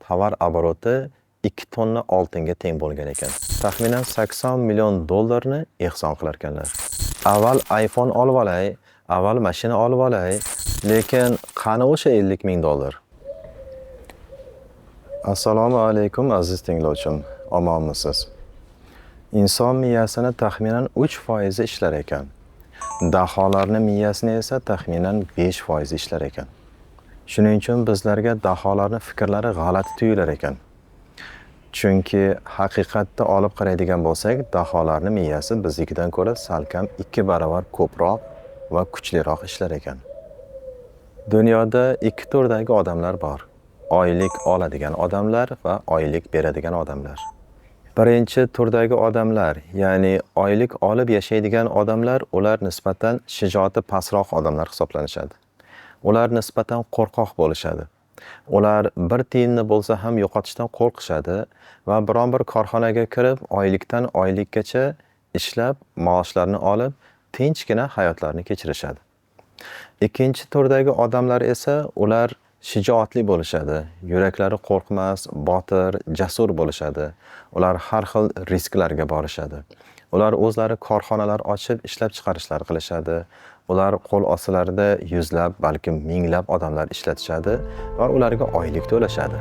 tovar oboroti 2 tonna oltinga teng bo'lgan ekan. Taxminan 80 million dollarni ehson qilar ekanlar. Avval iPhone olib olay, avval mashina olib olay, lekin qani o'sha 50 ming dollar? Assalomu alaykum aziz tinglovchim, omonmisiz? Inson miyasini taxminan 3% ishlar ekan. Daholarning miyasini esa taxminan 5% ishlar ekan. Shuning uchun bizlarga daholarning fikrlari g'alati tuyular ekan. Chunki haqiqatda olib qaraydigan bo'lsak, daholarning miyasi biznikidan ko'ra salkam 2 barobar ko'proq va kuchliroq ishlar ekan. Dunyoda 2 turdagi odamlar bor. Oylik oladigan odamlar va oylik beradigan odamlar. Birinchi turdagi odamlar, ya'ni oylik olib yashaydigan odamlar, ular nisbatan shijoati pastroq odamlar hisoblanishadi. Ular nisbatan qo'rqoq bo'lishadi. Ular bir tiyinni bo'lsa ham yo'qotishdan qo'rqishadi va biron bir korxonaga kirib, oylikdan oylikgacha ishlab, maoshlarini olib, tinchgina hayotlarini kechirishadi. Ikkinchi turdagi odamlar esa ular shijoatli bo'lishadi. Yuraklari qo'rqmas, botir, jasur bo'lishadi. Ular har xil risklarga borishadi. Ular o'zlari korxonalar ochib, ishlab chiqarishlar qilishadi. Ular qo'l ostilarida yuzlab, balki minglab odamlar ishlatishadi va ularga oylik to'lashadi.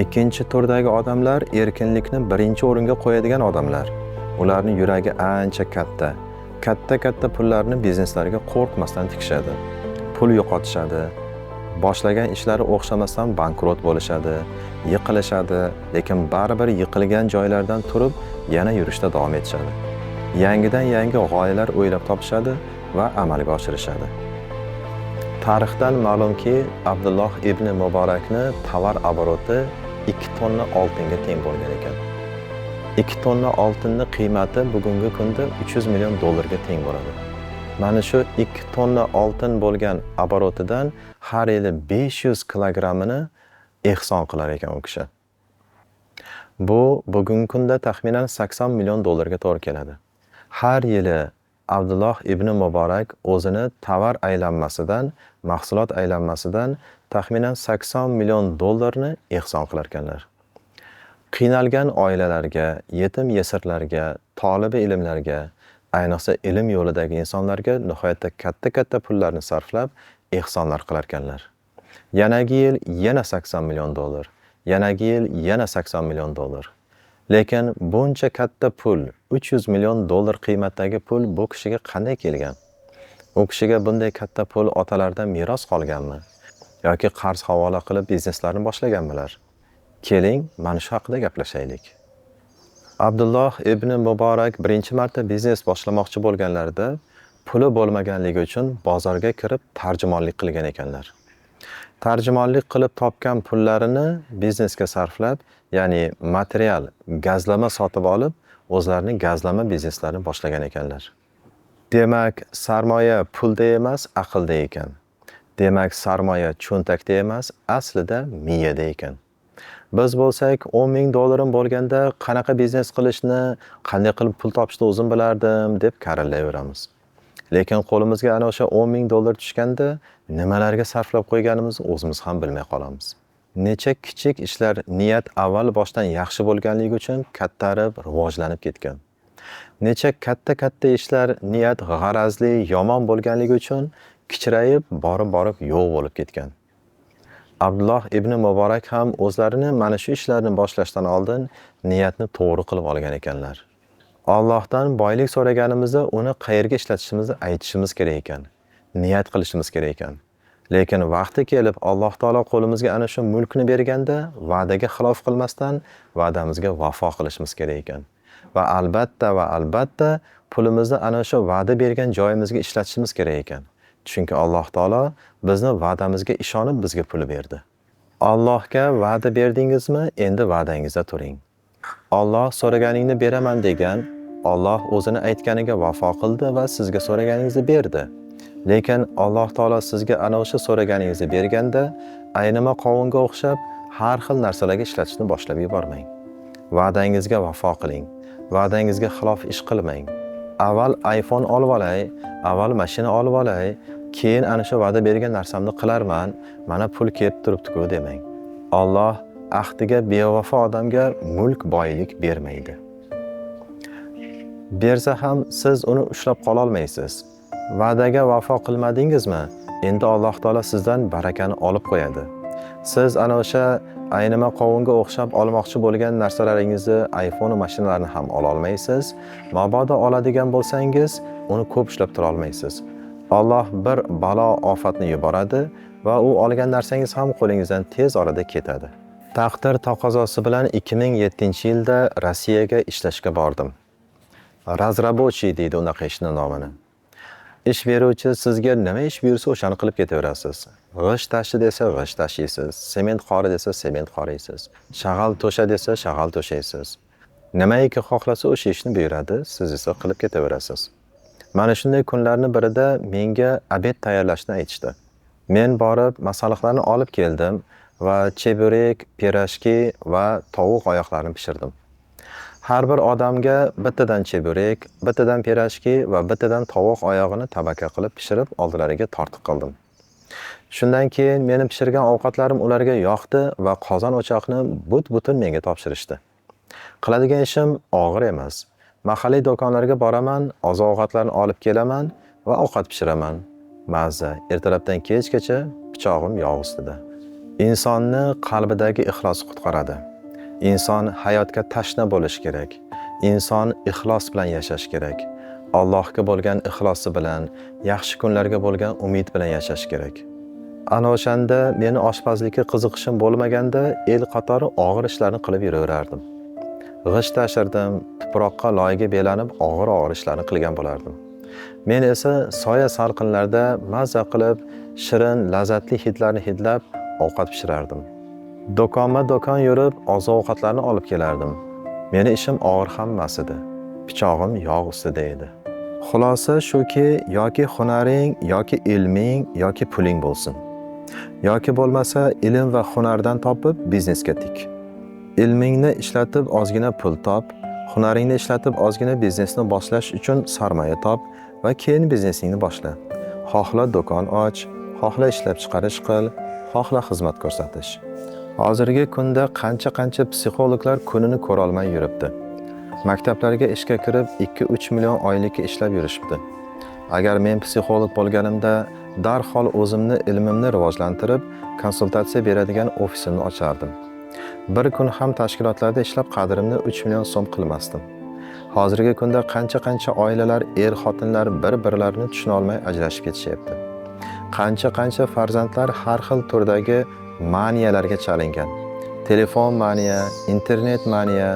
Ikkinchi turdagi odamlar erkinlikni birinchi o'ringa qo'yadigan odamlar. Ularning yuragi ancha katta. Katta pullarni bizneslariga qo'rqmasdan tikishadi. Pul yo'qotishadi. Boshlagan ishlari o'xshamasdan bankrot bo'lishadi, yiqilishadi, lekin baribir yiqilgan joylardan turib yana yurishda davom etishadi. Yangidan yangi g'oyalar o'ylab topishadi va amalga oshirishadi. Tarixdan ma'lumki, Abdulloh ibn Muborakni tovar oboroti 2 tonna oltinga teng bo'lgan ekan. 2 tonna oltinning qiymati bugungi kunda 300 million dollarga teng bo'ladi. Mana shu 2 tonna oltin bo'lgan oborotidan har yili 500 kilogrammini ehson qilar ekan u kishi. Bu bugungi kunda taxminan 80 million dollarga to'g'ri keladi. Har yili Abdulloh ibn Muborak o'zini tovar aylanmasidan, mahsulot aylanmasidan taxminan 80 million dollarni ehson qilar ekanlar. Qiynalgan oilalarga, yetim yesirlarga, tolibi ilmlarga, ayniqsa ilm yo'lidagi insonlarga nihoyatda katta pullarni sarflab ehsonlar qilar ekanlar. Yanagi yil yana 80 million dollar, yanagi yil yana 80 million dollar. Lekin buncha katta pul, 300 million dollar qiymatdagi pul bu kishiga qanday kelgan? U kishiga bunday katta pul otalaridan meros qolganmi? Yoki qarz havola qilib bizneslarini boshlaganmilar? Keling, mana shu haqida gaplashaylik. Abdulloh ibn Muborak birinchi marta biznes boshlamoqchi bo'lganlarida puli bo'lmaganligi uchun bozorga kirib tarjimonlik qilgan ekanlar. Tarjimonlik qilib topgan pullarini biznesga sarflab, ya'ni material, gazlama sotib olib, o'zlarining gazlama bizneslarini boshlagan ekanlar. Demak, sarmoya pulda emas, aqlda ekan. Demak, sarmoya cho'ntakda emas, aslida miyada ekan. Biz bo'lsak 10 ming dollarim bo'lganda qanaqa biznes qilishni, qanday qilib pul topishni o'zim bilardim deb karillayveramiz. Lekin qo'limizga ana o'sha 10 ming dollar tushganda nimalarga sarflab qo'yganimizni o'zimiz ham bilmay qolamiz. Necha kichik ishlar niyat avval boshdan yaxshi bo'lganligi uchun kattarib, rivojlanib ketgan. Necha katta ishlar niyat g'arazli, yomon bo'lganligi uchun kichrayib, borib yo'q bo'lib ketgan. Abdulloh ibn Muborak ham o'zlarini mana shu ishlarni boshlashdan oldin niyatni to'g'ri qilib olgan ekanlar. Allohdan boylik so'raganimizda uni qayerga ishlatishimizni aytishimiz kerak ekan. Niyat qilishimiz kerak ekan. Lekin vaqti kelib Alloh taolo qo'limizga ana shu mulkni berganda va'daga xilof qilmasdan va'damizga vafo qilishimiz kerak ekan. Va albatta pulimizni ana shu va'da bergan joyimizga ishlatishimiz kerak ekan. Chunki Alloh taolo bizni va'damizga ishonib bizga pul berdi. Allohga va'da berdingizmi, endi va'dangizda turing. Alloh so'raganingni beraman degan, Alloh o'zini aytganiga vafo qildi va sizga so'raganingizni berdi. Lekin Alloh taolo sizga ana o'sha so'raganingizni berganda, aynama qovunga o'xshab har xil narsalarga ishlatishni boshlab yubormang. Va'dangizga vafo qiling. Va'dangizga xilof ish qilmang. Avval iPhone olib olay, avval mashina olib olay, keyin ana shu va'da bergan narsamni qilarman, mana pul kelib turibdi-ku demang. Alloh ahdiga bevafo odamga mulk boylik bermaydi. Bersa ham siz uni ushlab qola olmaysiz. Va'daga vafo qilmadingizmi? Endi Alloh taolo sizdan barakani olib qo'yadi. Siz ana o'sha aynima qovunga o'xshab olmoqchi bo'lgan narsalaringizni, iPhone mashinalarni ham ola olmaysiz. Mabodo oladigan bo'lsangiz, uni ko'p ishlab tura olmaysiz. Alloh bir balo ofatni yuboradi va u olgan narsangiz ham qo'lingizdan tez orada ketadi. Taqdir taqozosi bilan 2007-yilda Rossiyaga ishlashga bordim. Razrabochi deydi unaqa ishning nomini. Ish beruvchi sizga nima ish buyursa o'shani qilib ketaverasiz. G'isht tashi desa g'isht tashiysiz, sement qori desa sement qoriysiz, shag'al to'sha desa shag'al to'shaysiz. Nimaiki xohlasa o'sha ishni buyuradi, siz esa qilib ketaverasiz. Mana shunday kunlarning birida menga obed tayyorlashni aytishdi. Men borib masalliqlarni olib keldim va cheburek, pirashki va tovuq oyoqlarini pishirdim. Har bir odamga bittadan cheburek, bittadan pirashki va bittadan tovuq oyog'ini tabaka qilib pishirib oldilariga tortiq qildim. Shundan keyin meni pishirgan ovqatlarim ularga yoqdi va qozon o'choqni but-butun menga topshirishdi. Qiladigan ishim og'ir emas. Mahalliy do'konlarga boraman, oziq-ovqatlarni olib kelaman va ovqat pishiraman. Mazza, ertalabdan kechgacha pichog'im yog' ustida. Insonni qalbidagi ixlos qutqaradi. Inson hayotga tashna bo'lish kerak. Inson ixlos bilan yashash kerak. Allohga bo'lgan ixlosi bilan, yaxshi kunlarga bo'lgan umid bilan yashash kerak. Ana o'shanda meni oshpazlikka qiziqishim bo'lmaganda el qatori og'ir ishlarni qilib yuraverardim. G'isht tashirdim, tuproqqa loyga belanib og'ir ishlarni qilgan bo'lardim. Men esa soya salqinlarda mazza qilib, shirin, lazzatli hidlarni hidlab ovqat pishirardim. Do'konma-do'kon yurib, oziq-ovqatlarni olib kelardim. Meni ishim og'ir ham emas edi. Pichog'im yog' ustida edi. Xulosa shuki, yoki hunaring, yoki ilming, yoki puling bo'lsin. Yoki bo'lmasa, ilm va hunardan topib biznesga tik. Ilmingni ishlatib ozgina pul top, hunaringni ishlatib ozgina biznesni boshlash uchun sarmoya top va keyin biznesingni boshla. Xohla do'kon och, xohla ishlab chiqarish qil, xohla xizmat ko'rsatish. Hozirgi kunda qancha psixologlar kunini ko'ra olmay yuribdi. Maktablarga ishga kirib 2-3 million oylikka ishlab yurishibdi. Agar men psixolog bo'lganimda, darhol o'zimni ilmimni rivojlantirib, konsultatsiya beradigan ofisimni ochardim. Bir kun ham tashkilotlarda ishlab qadrimni 3 million so'm qilmasdim. Hozirgi kunda qancha oilalar, er-xotinlar bir-birlarini tushuna olmay ajrashib ketishyapti. Qancha farzandlar har xil turdagi maniyalarga chalingan. Telefon maniya, internet maniya,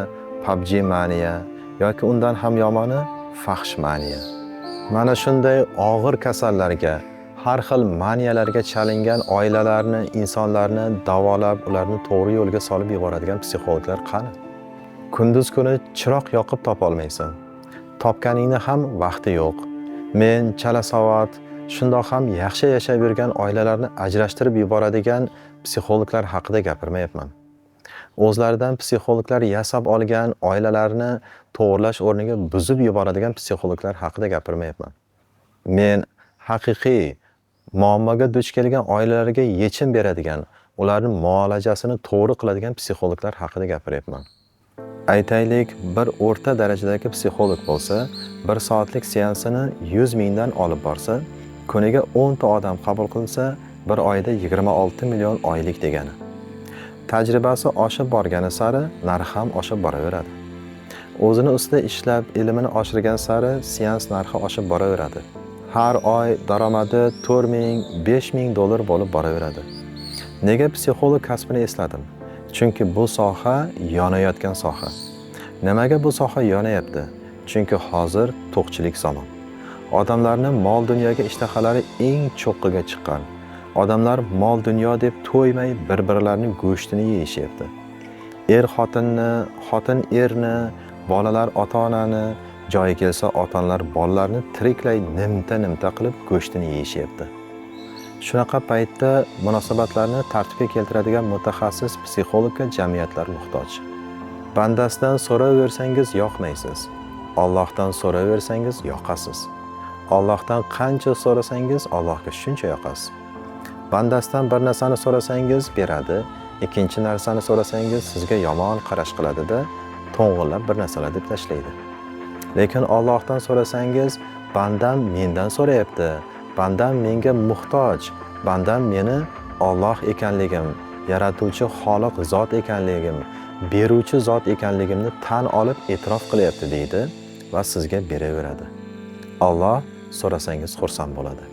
PUBG maniya yoki undan ham yomoni fahsh maniya. Mana shunday og'ir kasallarga, har xil maniyalarga chalingan oilalarni, insonlarni davolab, ularni to'g'ri yo'lga solib yuboradigan psixologlar qani? Kunduz kuni chiroq yoqib topa olmaysan. Topganingni ham vaqti yo'q. Men chalasavod, shundoq ham yaxshi yashab yurgan oilalarni ajrashtirib yuboradigan psixologlar haqida gapirmayapman. O'zlaridan psixologlar yasab olgan oilalarni to'g'rilash o'rniga buzib yuboradigan psixologlar haqida gapirmayapman. Men haqiqiy muammoga duch kelgan oilalarga yechim beradigan, ularning muolajasini to'g'ri qiladigan psixologlar haqida gapiryapman. Aytaylik, bir o'rta darajadagi psixolog bo'lsa, 1 soatlik seansini 100 mingdan olib borsa, kuniga 10 ta odam qabul qilsa, bir oyda 26 million oylik degani. Tajribasi oshib borgani sari narxi ham oshib boraveradi. O'zini ustida ishlab, ilmini oshirgan sari seans narxi oshib boraveradi. Har oy daromadi 4 ming, 5 ming dollar bo'lib boraveradi. Nega psixolog kasbini esladim? Chunki bu soha yonayotgan soha. Nimaga bu soha yonayapti? Chunki hozir to'qchilik zamon. Odamlarning mol dunyoga ishtahalari eng cho'qqiga chiqqan. Odamlar mol dunyo deb to'ymay bir-birlarining go'shtini yeyishyapti. Er xotinni, xotin erni, bolalar ota-onani, joyi kelsa ota-onalar bolalarni tiriklay nimta qilib go'shtini yeyishyapti. Shunaqa paytda munosabatlarni tartibga keltiradigan mutaxassis psixologga jamiyatlar muhtoj. Bandasidan so'raversangiz yoqmaysiz. Allohdan so'raversangiz yoqasiz. Allohdan qancha so'rasangiz Allohga shuncha yoqasiz. Bandasidan bir narsani so'rasangiz beradi, ikkinchi narsani so'rasangiz sizga yomon qarash qiladi-da, to'ng'illab bir narsalar deb tashlaydi. Lekin Allohdan so'rasangiz, bandam mendan so'rayapti, bandam menga muhtoj, bandam meni Alloh ekanligim, yaratuvchi xoliq zot ekanligim, beruvchi zot ekanligimni tan olib e'tirof qilyapti deydi va sizga beraveradi. Alloh so'rasangiz xursand bo'ladi.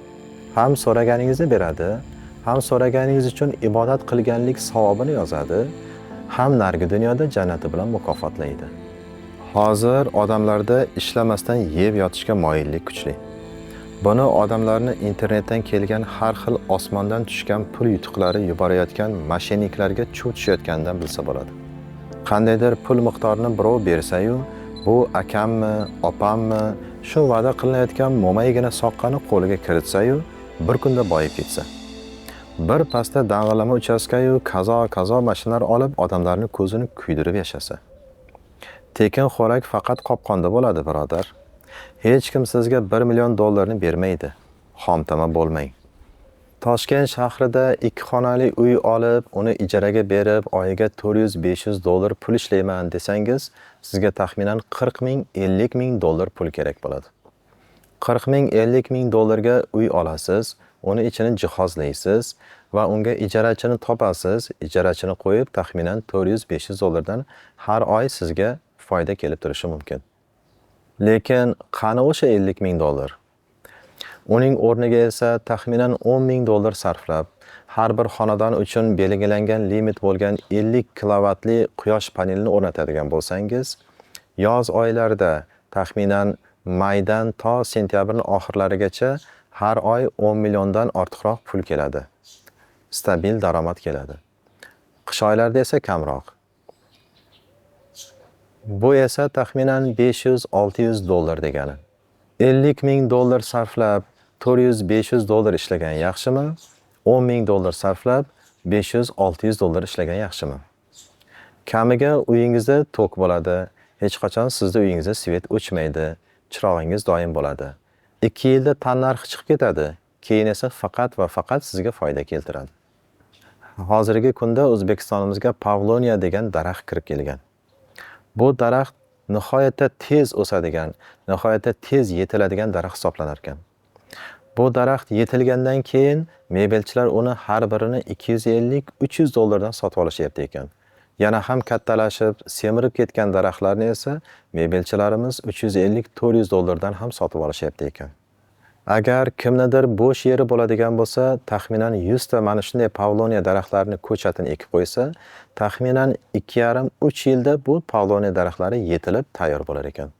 Ham so'raganingizni beradi, ham so'raganingiz uchun ibodat qilganlik savobini yozadi, ham nargi dunyoda jannati bilan mukofotlaydi. Hozir odamlarda ishlamasdan yeb yotishga moyillik kuchli. Buni odamlarni internetdan kelgan har xil osmondan tushgan pul yutuqlari yuborayotgan mashinniklarga chuv tushayotganidan bilsa bo'ladi. Qandaydir pul miqdorini birov bersa-yu, bu akammi, opammi, shu va'da qilinayotgan mo'maygina soqqani qo'liga kiritsa-yu, bir kunda boyib ketsa. Bir pastda dang'illama uchastka-yu kazo mashinalar olib odamlarning ko'zini kuydirib yashasa. Tekin xo'rak faqat qopqonda bo'ladi, birodar. Hech kim sizga 1 million dollarni bermaydi. Xomtama bo'lmang. Toshkent shahrida 2 xonali uy olib, uni ijaraga berib, oyiga 400-500 dollar pul ishlayman desangiz, sizga taxminan 40 ming, 50 ming dollar pul kerak bo'ladi. 40 ming, 50 ming dollarga uy olasiz, uni ichini jihozlaysiz va unga ijarachini topasiz. Ijarachini qo'yib, taxminan 400-500 dollardan har oy sizga foyda kelib turishi mumkin. Lekin qani o'sha 50 ming dollar? Uning o'rniga esa taxminan 10 ming dollar sarflab, har bir xonadon uchun belgilangan limit bo'lgan 50 kilovatli quyosh panelini o'rnatadigan bo'lsangiz, yoz oylarida taxminan maydan to sentyabrning oxirlarigacha har oy 10 milliondan ortiqroq pul keladi. Stabil daromad keladi. Qish oylarida esa kamroq. Bu esa taxminan 500-600 dollar degani. 50 ming dollar sarflab 400-500 dollar ishlagan yaxshimi? 10 ming dollar sarflab 500-600 dollar ishlagan yaxshimi? Kamiga uyingizda tok bo'ladi, hech qachon sizda uyingizda svet o'chmaydi, chirog'ingiz doim bo'ladi. 2 yilda tannarxi chiqib ketadi, keyin esa faqat va faqat sizga foyda keltiradi. Hozirgi kunda O'zbekistonimizga Pavloniya degan daraxt kirib kelgan. Bu daraxt nihoyatda tez o'sadigan, nihoyatda tez yetiladigan daraxt hisoblanar ekan. Bu daraxt yetilgandan keyin mebelchilar uni har birini 250-300 dollardan sotib olishyapti ekan. Yana ham kattalashib, semirib ketgan daraxtlarni esa mebelchilarimiz 350-400 dollardan ham sotib olishyapti ekan. Agar kimnidir bo'sh yeri bo'ladigan bo'lsa, taxminan 100 ta mana shunday Pavloniya daraxtlarini ko'chatini ekib qo'ysa, taxminan 2,5-3 yilda bu Pavloniya daraxtlari yetilib tayyor bo'lar ekan.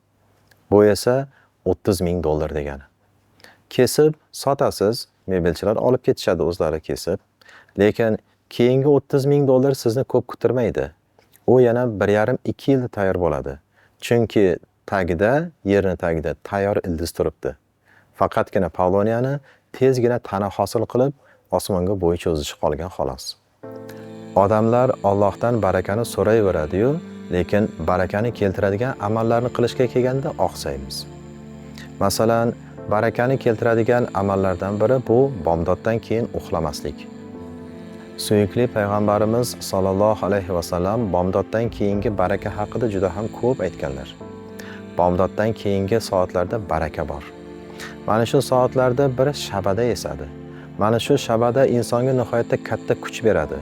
Bu esa 30 ming dollar degani. Kesib sotasiz, mebelchilar olib ketishadi o'zlari kesib. Lekin keyingi 30 ming dollar sizni ko'p kutirmaydi. U yana 1,5-2 yilda tayyor bo'ladi. Chunki yerning tagida tayyor ildiz turibdi. Faqatgina Pavloniyani tezgina tana hosil qilib, osmonga bo'y cho'zishi qolgan xolos. Odamlar Allohdan barakani so'rayveradi-yu, lekin barakani keltiradigan amallarni qilishga kelganda oqsaymiz. Masalan, barakani keltiradigan amallardan biri bu bomdoddan keyin uxlamaslik. Suyukli payg'ambarimiz sollallohu alayhi vasallam bomdoddan keyingi baraka haqida juda ham ko'p aytganlar. Bomdoddan keyingi soatlarda baraka bor. Mana shu soatlarda bir shabada esadi. Mana shu shabada insonga nihoyatda katta kuch beradi.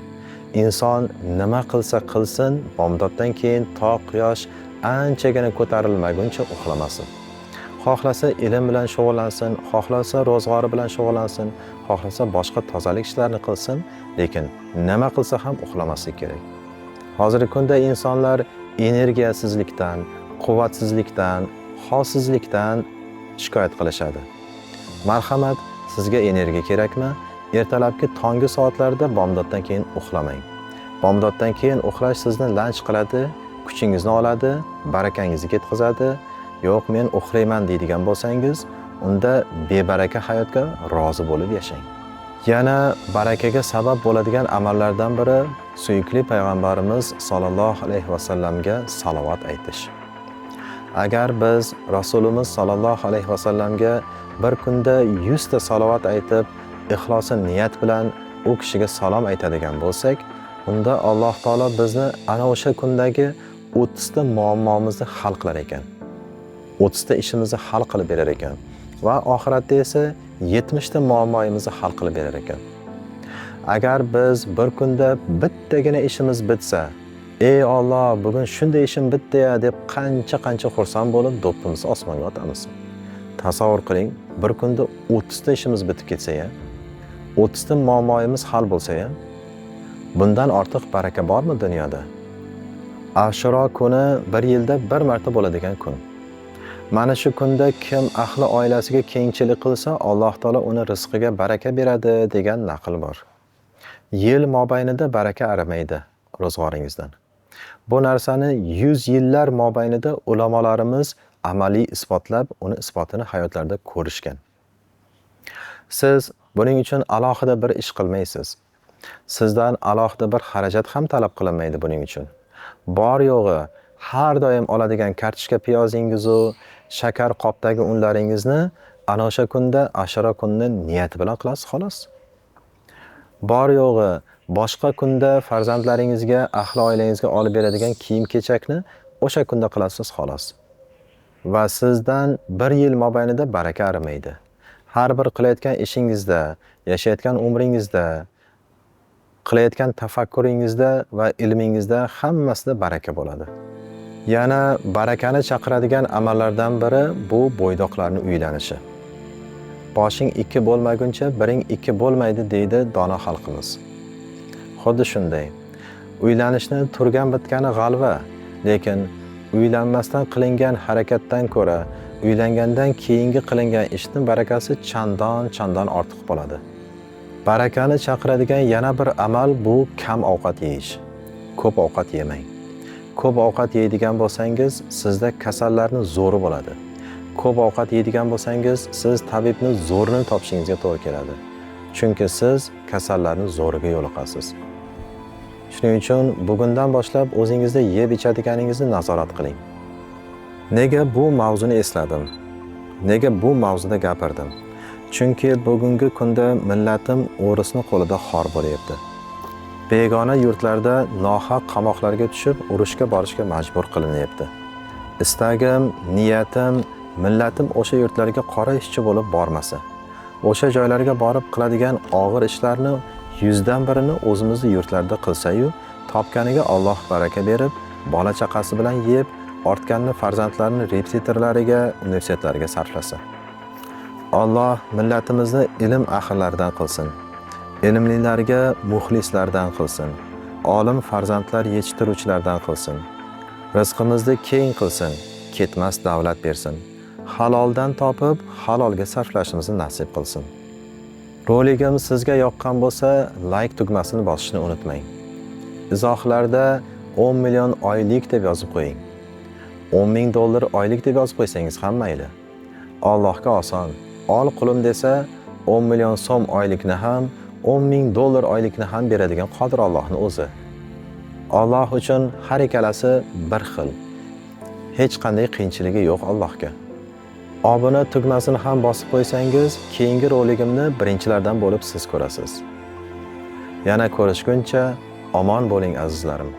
Inson nima qilsa qilsin, bomdoddan keyin to quyosh anchagina ko'tarilmaguncha uxlamasin. Xohlasa ilm bilan shug'ullansin, xohlasa ro'zg'ori bilan shug'ullansin, xohlasa boshqa tozalik ishlarini qilsin, lekin nima qilsa ham uxlamaslik kerak. Hozirgi kunda insonlar energiyasizlikdan, quvvatsizlikdan, holsizlikdan shikoyat qilishadi. Marhamat, sizga energiya kerakmi? Ertalabki tongi soatlarda bomdoddan keyin uxlamang. Bomdoddan keyin uxlash sizni lanch qiladi, kuchingizni oladi, barakangizni ketkazadi. Yo'q, men uxlayman deydigan bo'lsangiz, unda bebaraka hayotga rozi bo'lib yashang. Yana barakaga sabab bo'ladigan amallardan biri suyukli payg'ambarimiz sollallohu alayhi vasallamga salovat aytish. Agar biz Rasulimiz sollallohu alayhi vasallamga bir kunda 100 ta salovat aytib, ixlosi niyat bilan u kishiga salom aytadigan bo'lsak, unda Alloh taolo bizni ana o'sha kundagi 30 ta muammomizni hal qilar ekan. 30 ta ishimizni hal qilib berar ekan va oxiratda esa 70 ta muammoyimizni hal qilib berar ekan. Agar biz bir kunda bittagina ishimiz bitsa, ey Alloh, bugun shunday ishim bitdi ya deb qancha xursand bo'lib do'ppimizni osmonga otamiz. Tasavvur qiling, bir kunda 30 ta ishimiz bitib ketsa ya, 30 ta muammoyimiz hal bo'lsa ya, bundan ortiq baraka bormi dunyoda? Ashuro kuni bir yilda bir marta bo'ladigan kun. Mana shu kunda kim ahli oilasiga kengchilik qilsa, Alloh taolo uni rizqiga baraka beradi degan naql bor. Yil mobaynida baraka arimaydi ro'zg'oringizdan. Bu narsani 100 yillar mobaynida ulamolarimiz amaliy isbotlab, uni isbotini hayotlarida ko'rishgan. Siz buning uchun alohida bir ish qilmaysiz. Sizdan alohida bir xarajat ham talab qilinmaydi buning uchun. Bor yo'g'i har doim oladigan kartoshka piyozingiz va shakar qopdagi unlaringizni ana o'sha kunda Ashura kunni niyati bilan qilasiz xolos. Bor yo'g'i boshqa kunda farzandlaringizga, ahli oilangizga olib beradigan kiyim-kechakni o'sha kunda qilasiz xolos. Va sizdan bir yil mobaynida baraka arimaydi. Har bir qilayotgan ishingizda, yashayotgan umringizda, qilayotgan tafakkuringizda va ilmingizda hammasida baraka bo'ladi. Yana barakani chaqiradigan amallardan biri bu bo'ydoqlarning uylanishi. Boshing ikki bo'lmaguncha biring ikki bo'lmaydi deydi dono xalqimiz. Xuddi shunday. Uylanishni turgan bitgani g'alva, lekin uylanmasdan qilingan harakatdan ko'ra uylangandan keyingi qilingan ishning barakasi chandon ortiq bo'ladi. Barakani chaqiradigan yana bir amal bu kam ovqat yeyish. Ko'p ovqat yemang. Ko'p ovqat yeydigan bo'lsangiz, sizda kasallarning zo'ri bo'ladi. Ko'p ovqat yeydigan bo'lsangiz, siz tabibni zo'rini topishingizga to'g'ri keladi. Chunki siz kasallarning zo'riga yo'liqasiz. Shuning uchun bugundan boshlab o'zingizda yeb ichadiganingizni nazorat qiling. Nega bu mavzuni esladim? Nega bu mavzuda gapirdim? Chunki bugungi kunda millatim o'risning qo'lida xor bo'lyapti. Begona yurtlarda nohaq qamoqlarga tushib, urushga borishga majbur qilinyapti. Istagim, niyatim, millatim o'sha yurtlarga qora ishchi bo'lib bormasa. O'sha joylarga borib qiladigan og'ir ishlarni 100dan birini o'zimizning yurtlarda qilsa-yu, topganiga Alloh baraka berib, bola chaqasi bilan yeb, ortganini farzandlarini repetitorlariga, universitetlarga sarflasa. Alloh millatimizni ilm ahllaridan qilsin. Ilmlilarga muxlislardan qilsin. Olim farzandlar yetishtiruvchilardan qilsin. Rizqimizni keng qilsin, ketmas davlat bersin. Haloldan topib, halolga sarflashimizni nasib qilsin. Roligim sizga yoqqan bo'lsa, like tugmasini bosishni unutmang. Izohlarda 10 million oylik deb yozib qo'ying. 10 ming dollar oylik deb yozib qo'ysangiz ham mayli. Allohga oson. Ol qulim desa, 10 million so'm oylikni ham, 10 ming dollar oylikni ham beradigan Qodir Allohning o'zi. Alloh uchun har ikkalasi bir xil. Hech qanday qiyinchiligi yo'q Allohga. Obuna tugmasini ham bosib qo'ysangiz, keyingi roligimni birinchilardan bo'lib siz ko'rasiz. Yana ko'rishguncha omon bo'ling azizlarim.